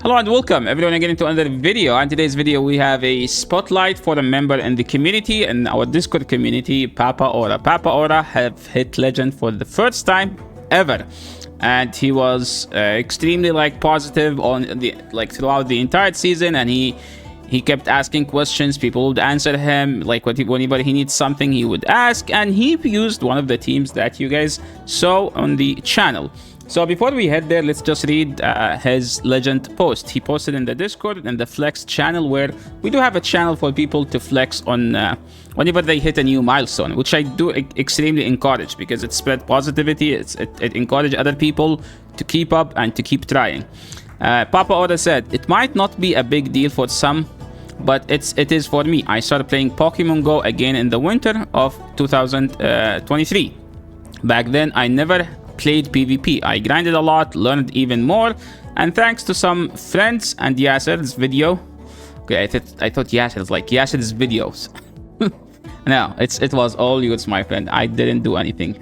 Hello and welcome everyone again to another video. And today's video we have a spotlight for a member in the community, in our Discord community, Papa Ora. Papa Ora have hit legend for the first time ever, and he was extremely positive on the throughout the entire season, and he kept asking questions. People would answer him, whenever he needs something he would ask, and he used one of the teams that you guys saw on the channel. So before we head there, let's just read his legend post. He posted in the Discord and the Flex channel, where we do have a channel for people to flex on whenever they hit a new milestone, which I do extremely encourage because it spread positivity. It encourages other people to keep up and to keep trying. Papa Ora said, "It might not be a big deal for some, but it is for me. I started playing Pokemon Go again in the winter of 2023. Back then, I never played PvP. I grinded a lot, learned even more, and thanks to some friends and Yasser's video." Okay, I thought Yasser's Yasser's videos. No, it was all yours, my friend. I didn't do anything.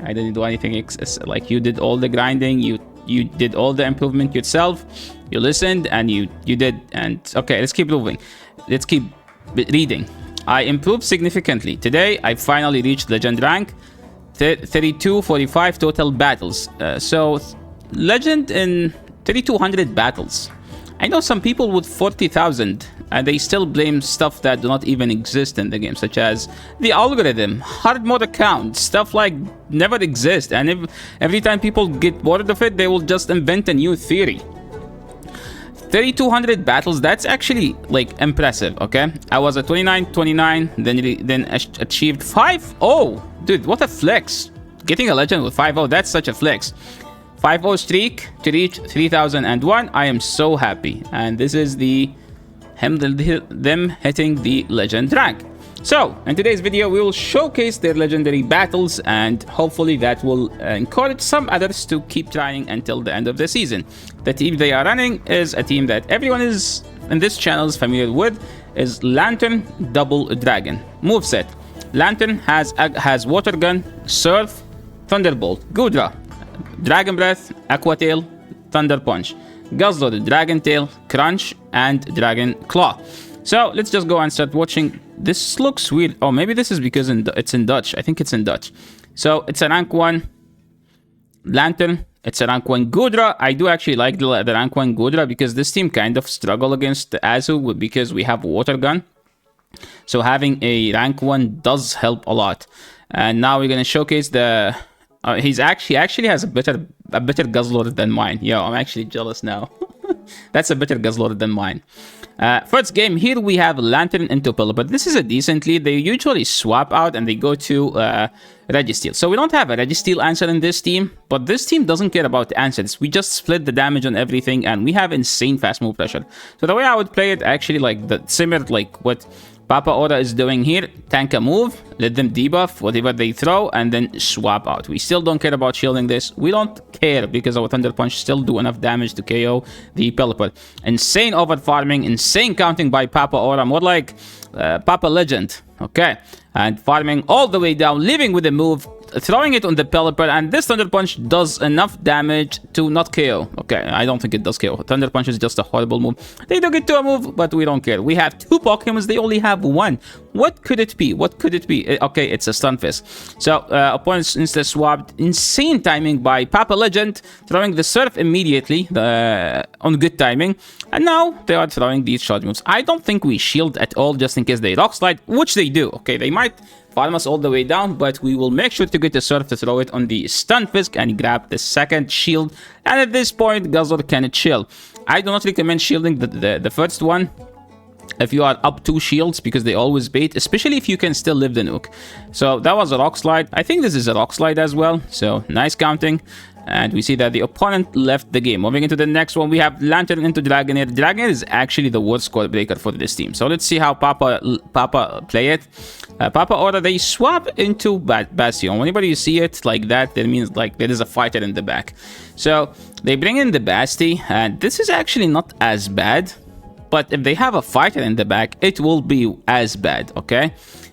You did all the grinding. You did all the improvement yourself. You listened and you did. And okay, let's keep moving. Let's keep reading. "I improved significantly. Today, I finally reached legend rank. 3245 total battles. So legend in 3200 battles. I know some people with 40,000 and they still blame stuff that do not even exist in the game, such as the algorithm, hard mode account, stuff like never exist, and every time people get bored of it, they will just invent a new theory. 3200 battles, that's actually impressive. Okay, I was at 29, then achieved 5-0. Dude, what a flex. Getting a legend with 5-0, that's such a flex. 5-0 streak to reach 3001. I am so happy. And this is them hitting the legend rank. So, in today's video, we will showcase their legendary battles, and hopefully that will encourage some others to keep trying until the end of the season. The team they are running is a team that everyone is in this channel is familiar with, is Lantern Double Dragon. Moveset: Lantern has Water Gun, Surf, Thunderbolt, Gudra, Dragon Breath, Aqua Tail, Thunder Punch, Guzzlord, Dragon Tail, Crunch, and Dragon Claw. So let's just go and start watching. This looks weird. Oh, maybe this is because it's in Dutch. I think it's in Dutch. So it's a rank 1 Lantern. It's a rank 1 Gudra. I do actually like the rank 1 Gudra because this team kind of struggle against the Azu because we have Water Gun. So having a rank 1 does help a lot. And now we're going to showcase the... he actually has a better Guzzlord than mine. Yo, I'm actually jealous now. That's a better Guzzlord than mine. First game, here we have Lantern into Pelipper. This is a decent lead. They usually swap out and they go to Registeel. So we don't have a Registeel answer in this team, but this team doesn't care about answers. We just split the damage on everything, and we have insane fast move pressure. So the way I would play it, actually similar what Papa Ora is doing here: tank a move, let them debuff whatever they throw, and then swap out. We still don't care about shielding this. We don't care because our Thunder Punch still do enough damage to KO the Pelipper. Insane over farming, insane counting by Papa Ora, more like Papa Legend. Okay, and farming all the way down, living with the move, throwing it on the Pelipper, and this Thunder Punch does enough damage to not KO. Okay, I don't think it does KO. Thunder Punch is just a horrible move. They do get to a move, but we don't care. We have 2 Pokemons, they only have 1. What could it be? What could it be? Okay, it's a Stunfisk. So, opponents instead swapped. Insane timing by Papa Legend, throwing the Surf immediately on good timing. And now they are throwing these charge moves. I don't think we shield at all just in case they Rock Slide, which they do. Okay, they might farm us all the way down, but we will make sure to get the Surf to throw it on the Stunfisk and grab the second shield. And at this point, Guzzlord can chill. I do not recommend shielding the first one if you are up 2 shields, because they always bait, especially if you can still live the nuke. So that was a Rock Slide. I think this is a Rock Slide as well. So nice counting. And we see that the opponent left the game. Moving into the next one, we have Lantern into Dragonair. Dragonair is actually the worst score breaker for this team. So let's see how Papa play it. Papa Ora, they swap into Bastion. Whenever you see it like that, that means there is a fighter in the back. So they bring in the Basti, and this is actually not as bad. But if they have a fighter in the back, it will be as bad, okay?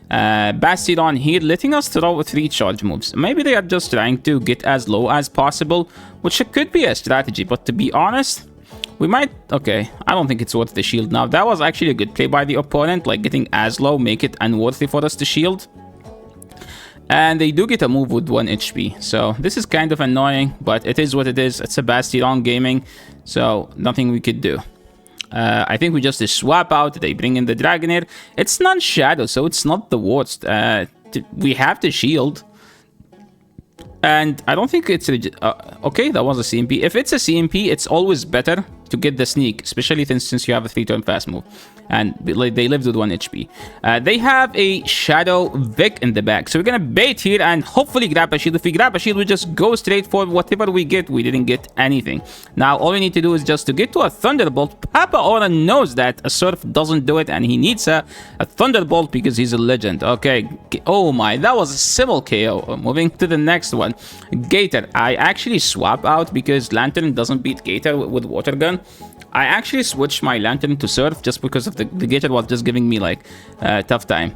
Bastiodon here letting us throw 3 charge moves. Maybe they are just trying to get as low as possible, which could be a strategy, but to be honest, We might... Okay, I don't think it's worth the shield now. That was actually a good play by the opponent. Like, getting as low, make it unworthy for us to shield. And they do get a move with 1 HP. So, this is kind of annoying, but it is what it is. It's a Bastion gaming, so nothing we could do. I think we just swap out. They bring in the Dragonair. It's non-shadow, so it's not the worst. We have to shield. And I don't think it's... okay, that was a CMP. If it's a CMP, it's always better to get the sneak, especially since you have a 3-turn fast move. And they lived with 1 HP. They have a Shadow Vic in the back. So we're going to bait here and hopefully grab a shield. If we grab a shield, we just go straight for whatever we get. We didn't get anything. Now, all we need to do is just to get to a Thunderbolt. Papa Aura knows that a Surf doesn't do it, and he needs a Thunderbolt because he's a legend. Okay. Oh my, that was a simple KO. Moving to the next one. Gator. I actually swap out because Lantern doesn't beat Gator with Water Gun. I actually switched my Lantern to Surf just because of the Gator was just giving me like tough time.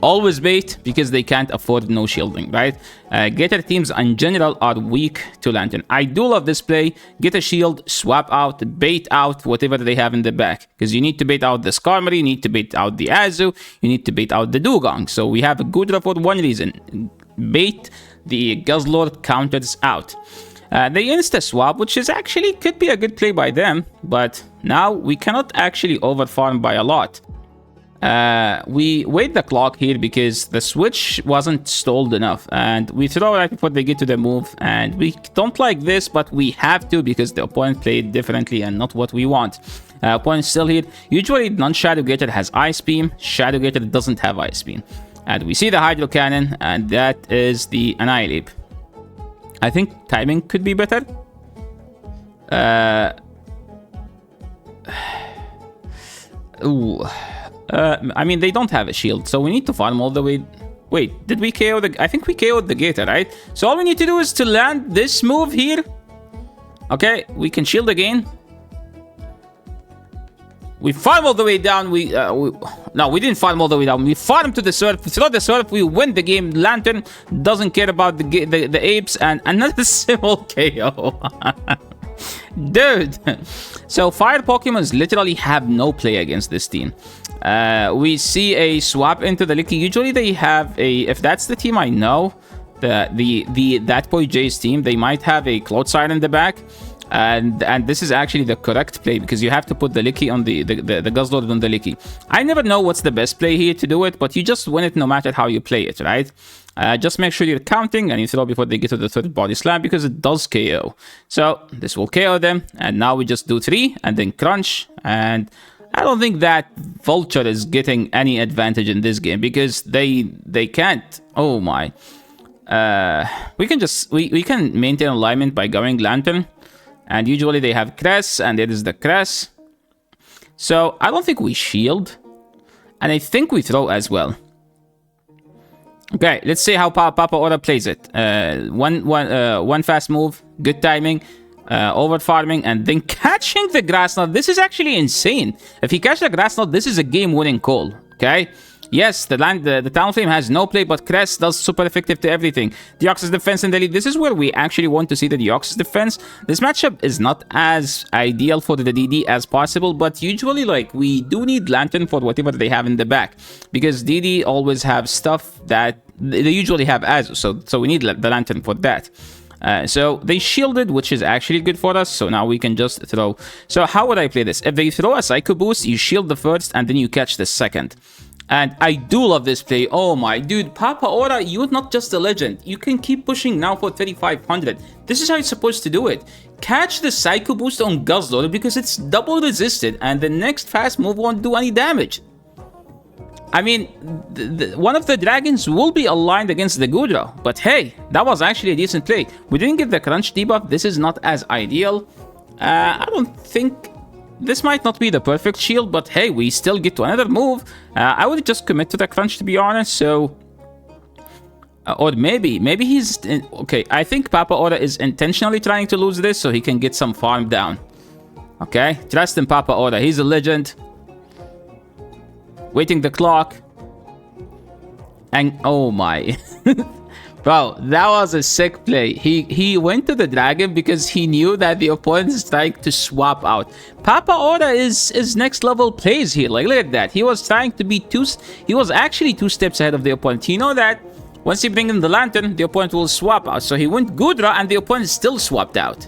Always bait because they can't afford no shielding, right? Gator teams in general are weak to Lantern. I do love this play. Get a shield, swap out, bait out whatever they have in the back. Because you need to bait out the Skarmory, you need to bait out the Azu, you need to bait out the Dugong. So we have a Goodra for one reason. Bait the Guzzlord counters out. They insta-swap, which is actually could be a good play by them, but now we cannot actually overfarm by a lot. We wait the clock here because the switch wasn't stalled enough, and we throw right before they get to the move, and we don't like this, but we have to because the opponent played differently and not what we want. Opponent still here. Usually non-Shadow Gator has Ice Beam, Shadow Gator doesn't have Ice Beam. And we see the Hydro Cannon, and that is the Annihilate. I think timing could be better. I mean, they don't have a shield, so we need to farm all the way. Wait, did we KO the... I think we KO'd the Gator, right? So all we need to do is to land this move here. Okay, we can shield again. We farm all the way down. No, we didn't farm all the way down. We farm to the Surf. We throw the Surf. We win the game. Lantern doesn't care about the apes. And another simple KO. Dude. So fire Pokemons literally have no play against this team. We see a swap into the Licky. Usually they have a... If that's the team I know, that Boy J's team, they might have a Clothesire in the back. And this is actually the correct play because you have to put the Licky on the Guzzlord on the Licky. I never know what's the best play here to do it, but you just win it no matter how you play it, right? Just make sure you're counting and you throw before they get to the third body slam because it does KO. So this will KO them, and now we just do 3 and then crunch. And I don't think that Vulture is getting any advantage in this game because they can't. Oh my. We can just we can maintain alignment by going Lantern. And usually they have Cress, and there is the Cress. So I don't think we shield. And I think we throw as well. Okay, let's see how Papa Aura plays it. One fast move, good timing, over farming, and then catching the Grass Knot. This is actually insane. If he catches the Grass Knot, this is a game-winning call. Okay? Yes, the Talonflame has no play, but Crest does super effective to everything. Deoxys defense in the lead. This is where we actually want to see the Deoxys defense. This matchup is not as ideal for the DD as possible, but usually, like, we do need Lantern for whatever they have in the back. Because DD always have stuff that... They usually have Azu, so we need the Lantern for that. So they shielded, which is actually good for us. So now we can just throw. So how would I play this? If they throw a Psycho Boost, you shield the first and then you catch the second. And I do love this play. Oh my dude, Papa Aura, you're not just a legend. You can keep pushing now for 3500. This is how you're supposed to do it. Catch the Psycho Boost on Guzzlord because it's double resisted and the next fast move won't do any damage. I mean, one of the dragons will be aligned against the Goodra. But hey, that was actually a decent play. We didn't get the crunch debuff. This is not as ideal. I don't think... This might not be the perfect shield, but hey, we still get to another move. I would just commit to the crunch, to be honest, so... or maybe he's... Okay, I think Papa Aura is intentionally trying to lose this so he can get some farm down. Okay, trust in Papa Aura. He's a legend. Waiting the clock. And oh my. Bro, that was a sick play. He went to the dragon because he knew that the opponent is trying to swap out. Papa Ora is next level plays here. Like, look at that. He was trying to be he was actually 2 steps ahead of the opponent. You know that once you bring in the lantern, the opponent will swap out. So he went Gudra and the opponent still swapped out.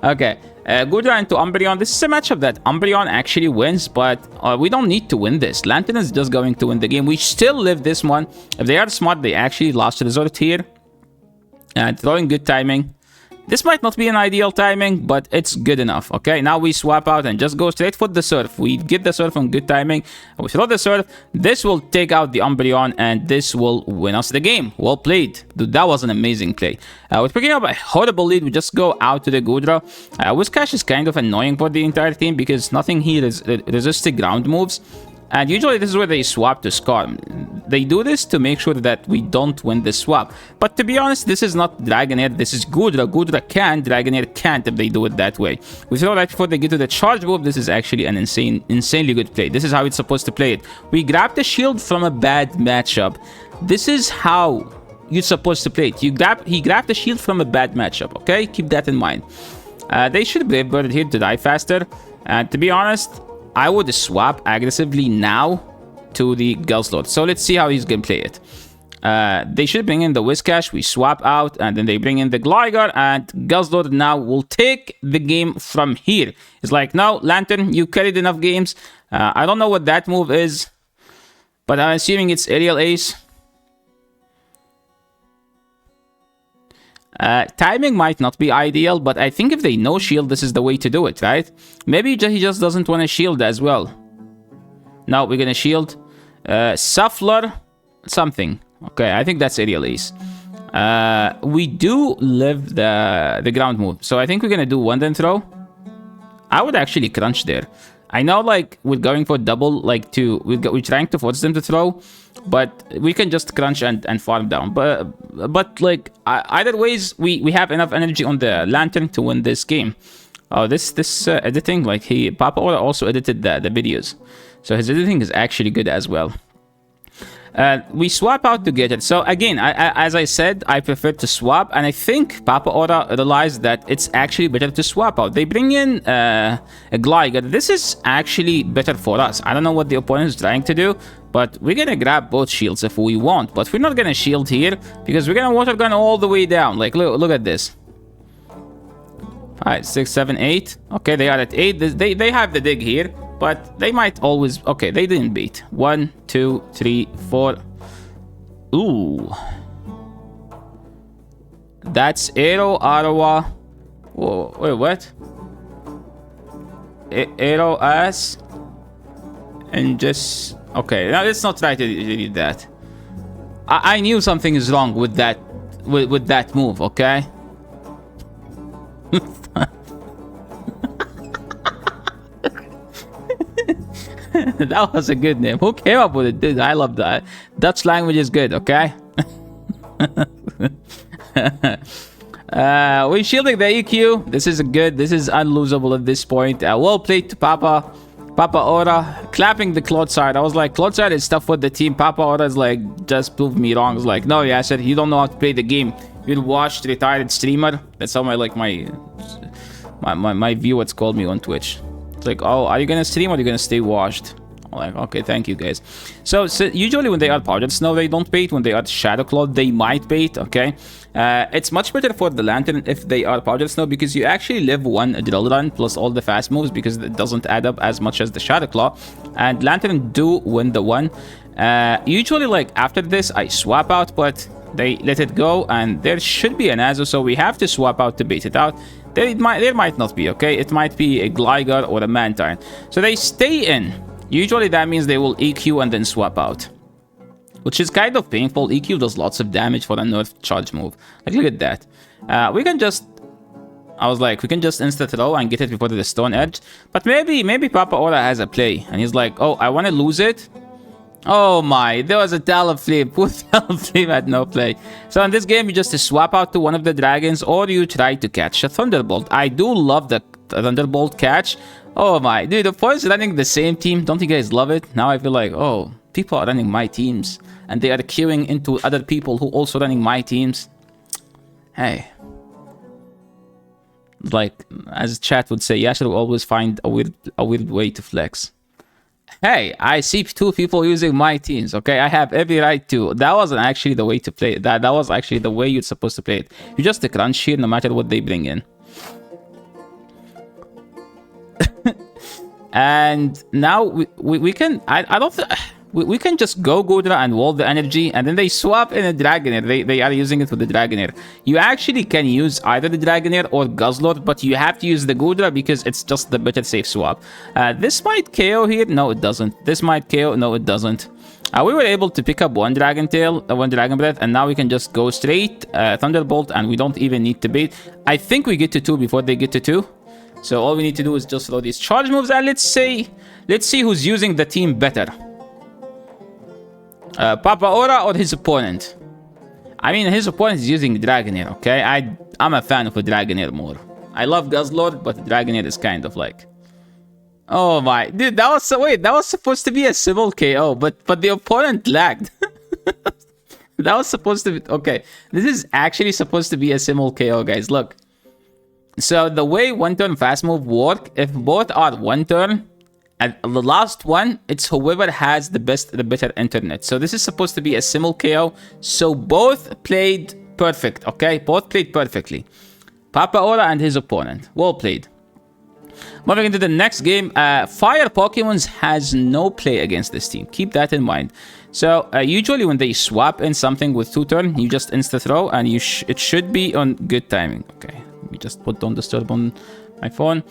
Okay. Gudra into Umbreon. This is a matchup that Umbreon actually wins, but we don't need to win this. Lantern is just going to win the game. We still live this one. If they are smart, they actually lost resort here. And throwing good timing. This might not be an ideal timing, but it's good enough, okay? Now we swap out and just go straight for the Surf. We get the Surf on good timing. We throw the Surf. This will take out the Umbreon, and this will win us the game. Well played. Dude, that was an amazing play. We're picking up a horrible lead. We just go out to the Gudra. Whiscash is kind of annoying for the entire team because nothing here is resisting ground moves. And usually this is where they swap to Scar. They do this to make sure that we don't win the swap. But to be honest, this is not Dragonair, this is Gudra. Gudra can, Dragonair can't if they do it that way. We throw right before they get to the charge move. This is actually an insanely good play. This is how it's supposed to play it. We grab the shield from a bad matchup. This is how you're supposed to play it. He grabbed the shield from a bad matchup, okay? Keep that in mind. They should Brave Bird here to die faster. And to be honest, I would swap aggressively now to the Guzzlord. So let's see how he's going to play it. They should bring in the Whiscash. We swap out, and then they bring in the Gligar, and Guzzlord now will take the game from here. It's like, no, Lantern, you carried enough games. I don't know what that move is, but I'm assuming it's Aerial Ace. Timing might not be ideal, but I think if they no shield, this is the way to do it, right? Maybe he just doesn't want to shield as well. No, we're gonna shield. Suffler, something. Okay, I think that's Aerial Ace. We do live the ground move, so I think we're gonna do one then throw. I would actually crunch there. I know, like, we're going for double, like, we're trying to force them to throw, but we can just crunch and farm down. But like, either ways, we have enough energy on the Lantern to win this game. Oh, this editing, like, Papa Ora also edited the videos, so his editing is actually good as well. We swap out to get it. So again, as I said, I prefer to swap, and I think Papa Ora realized that it's actually better to swap out. They bring in a Gligar. This is actually better for us. I don't know what the opponent is trying to do, but we're gonna grab both shields if we want. But we're not gonna shield here because we're gonna water gun all the way down. Like, look at this. 5, 6, 7, 8. Okay, they are at 8. They have the dig here. But they might always... Okay, they didn't beat. 1, 2, 3, 4. Ooh. That's Aero, Arawa. Whoa, wait, what? Aero S. And just... Okay, now let's not try to read that. I knew something is wrong with that with that move, okay? That was a good name. Who came up with it? Dude, I love that. Dutch language is good, okay? We're shielding the EQ. This is good. This is unlosable at this point. Well played to Papa Ora. Clapping the Clodside. I was like, Clodside is tough with the team. Papa Ora is like, just proved me wrong. I was like, no, yeah, I said, you don't know how to play the game. You watched retired streamer. That's how my viewers called me on Twitch. Like, oh, are you gonna stream or are you gonna stay washed? I'm like, okay, thank you guys. So usually when they are Powdered Snow, they don't bait. When they are Shadow Claw, they might bait, okay? It's much better for the Lantern if they are Powdered Snow because you actually live one Drill Run plus all the fast moves because it doesn't add up as much as the Shadow Claw. And Lantern do win the one. Usually, like, after this, I swap out, but they let it go, and there should be an Azu, so we have to swap out to bait it out. There might not be, okay? It might be a Gligar or a Mantine. So they stay in. Usually that means they will EQ and then swap out, which is kind of painful. EQ does lots of damage for a nerf charge move. Like, look at that. We can just... I was like, we can just insta-throw and get it before the Stone Edge. But maybe Papa Ora has a play. And he's like, oh, I want to lose it. Oh my, there was a Talonflame. Poor Talonflame had no play. So in this game, you just swap out to one of the dragons or you try to catch a Thunderbolt. I do love the Thunderbolt catch. Oh my, dude, the points running the same team. Don't you guys love it? Now I feel like, oh, people are running my teams. and they are queuing into other people who also running my teams. Hey. Like, as chat would say, Yasher will always find a weird way to flex. Hey, I see 2 people using my teams, okay? I have every right to. That wasn't actually the way to play it. That was actually the way you're supposed to play it. You just take crunch here no matter what they bring in. And now we can... I don't... We can just go Godra and wall the energy, and then they swap in a Dragonair. They are using it with the Dragonair. You actually can use either the Dragonair or Guzzlord, but you have to use the Godra because it's just the better safe swap. This might KO here. No, it doesn't. This might KO. No, it doesn't. We were able to pick up 1 Dragon Tail, 1 Dragon Breath, and now we can just go straight Thunderbolt, and we don't even need to bait. I think we get to 2 before they get to 2. So all we need to do is just throw these charge moves, and let's see who's using the team better. Papa Aura or his opponent? I mean, his opponent is using Dragonair, okay? I'm a fan of a Dragonair more. I love Guzzlord, but Dragonair is kind of like... Oh my... Dude, that was... Wait, that was supposed to be a simple KO, but the opponent lagged. That was supposed to be... Okay, this is actually supposed to be a simple KO, guys. Look. So, the way 1-turn fast move work, if both are 1 turn... And the last one, it's whoever has the better internet. So this is supposed to be a simul KO. So both played perfect, okay? Both played perfectly. Papa Aura and his opponent. Well played. Moving into the next game, Fire Pokemons has no play against this team. Keep that in mind. So usually when they swap in something with 2-turn, you just insta-throw and it should be on good timing. Okay, let me just put Don't Disturb on my phone.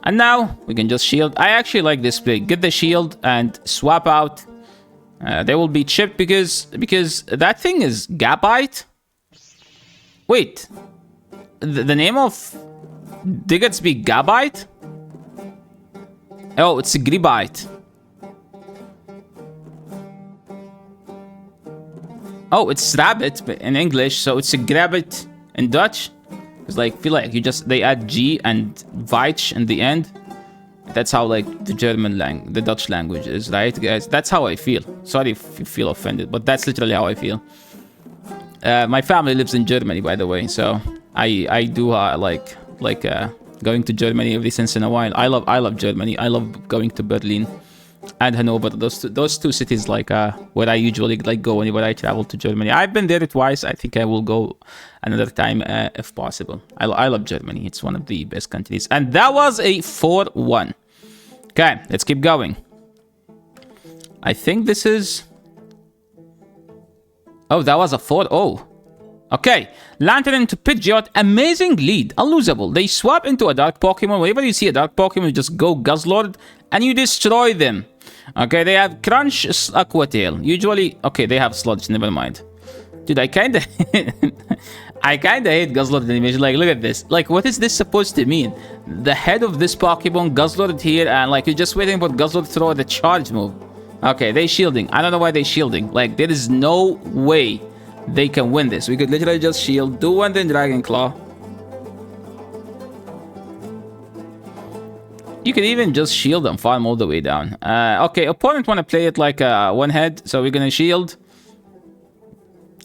And now, we can just shield. I actually like this play. Get the shield and swap out. They will be chipped because that thing is Gabite. Wait. The name of Diggersby Gabite? Oh, it's a Gribite. Oh, it's Rabbit in English, so it's a Grabbit in Dutch. It's like, feel like they add G and Weich in the end. That's how like the Dutch language is, right, guys? That's how I feel. Sorry if you feel offended, but that's literally how I feel. My family lives in Germany, by the way, so I do like going to Germany every once in a while. I love Germany. I love going to Berlin and Hanover. Those 2 cities like where I usually like go whenever I travel to Germany. I've been there twice. I think I will go another time if possible. I love Germany. It's one of the best countries. And that was a 4-1. Okay, let's keep going. I think this is... Oh, that was a 4-0. Okay, Lantern into Pidgeot, amazing lead, unlosable. They swap into a dark Pokemon. Whenever you see a dark Pokemon, you just go Guzzlord and you destroy them. Okay, they have Crunch, Aqua Tail. Usually, okay, they have Sludge, never mind. Dude, I kinda hate Guzzlord animation. Like, look at this. Like, what is this supposed to mean? The head of this Pokemon, Guzzlord here, and like, you're just waiting for Guzzlord to throw the charge move. Okay, they shielding. I don't know why they shielding. Like, there is no way they can win this. We could literally just shield, do one, then Dragon Claw. You can even just shield and farm all the way down. Okay, opponent want to play it like one head, so we're gonna shield.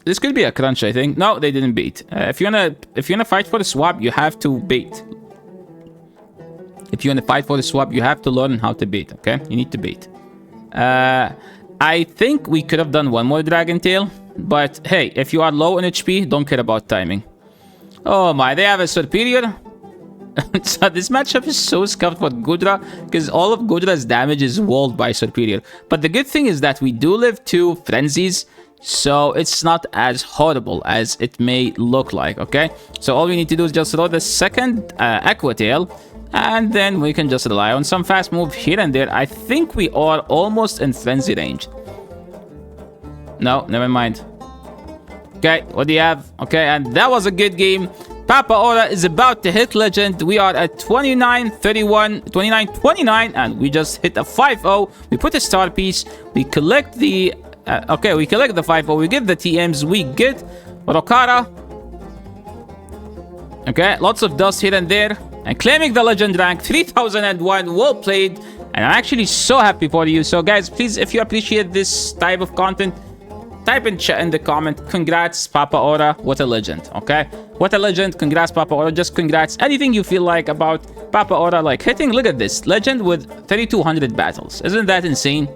This could be a crunch, I think. No, they didn't bait. If you wanna fight for the swap, you have to bait. If you wanna fight for the swap, you have to learn how to bait. Okay, you need to bait. I think we could have done one more Dragon Tail, but hey, if you are low on HP, don't care about timing. Oh my, they have a Superior. So this matchup is so scuffed for Gudra because all of Gudra's damage is walled by Superior. But the good thing is that we do live 2 Frenzies, so it's not as horrible as it may look like, okay? So all we need to do is just throw the second Aqua Tail, and then we can just rely on some fast move here and there. I think we are almost in Frenzy range. No, never mind. Okay, what do you have? Okay, and that was a good game. Papa Aura is about to hit Legend. We are at 29-31, 29-29, and we just hit a 5-0. We put a star piece. We collect the... okay, we collect the 5-0. We get the TMs. We get Rokara. Okay, lots of dust here and there. And claiming the Legend rank, 3001. Well played. And I'm actually so happy for you. So guys, please, if you appreciate this type of content, type in the comment, congrats, Papa Ora, what a legend, okay? What a legend, congrats, Papa Ora, just congrats. Anything you feel like about Papa Ora, like hitting, look at this, legend with 3,200 battles. Isn't that insane?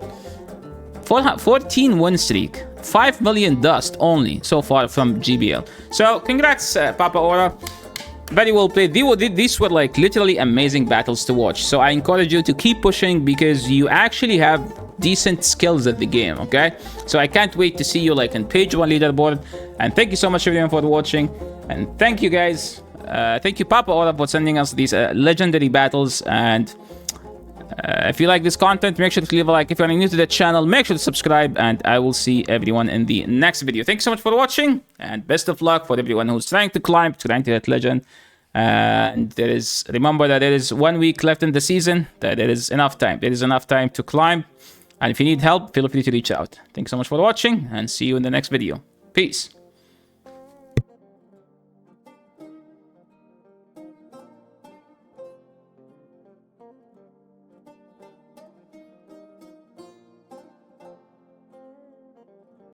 14 win streak, 5 million dust only so far from GBL. So congrats, Papa Ora. Very well played. These were like literally amazing battles to watch. So I encourage you to keep pushing because you actually have decent skills at the game, okay? So I can't wait to see you like in page 1 leaderboard. And thank you so much everyone for watching. And thank you guys. Thank you Papa Ora for sending us these legendary battles. And if you like this content, make sure to leave a like. If you're new to the channel, make sure to subscribe. And I will see everyone in the next video. Thanks so much for watching. And best of luck for everyone who's trying to climb, trying to hit legend. And remember that there is 1 week left in the season. That there is enough time. There is enough time to climb. And if you need help, feel free to reach out. Thanks so much for watching. And see you in the next video. Peace.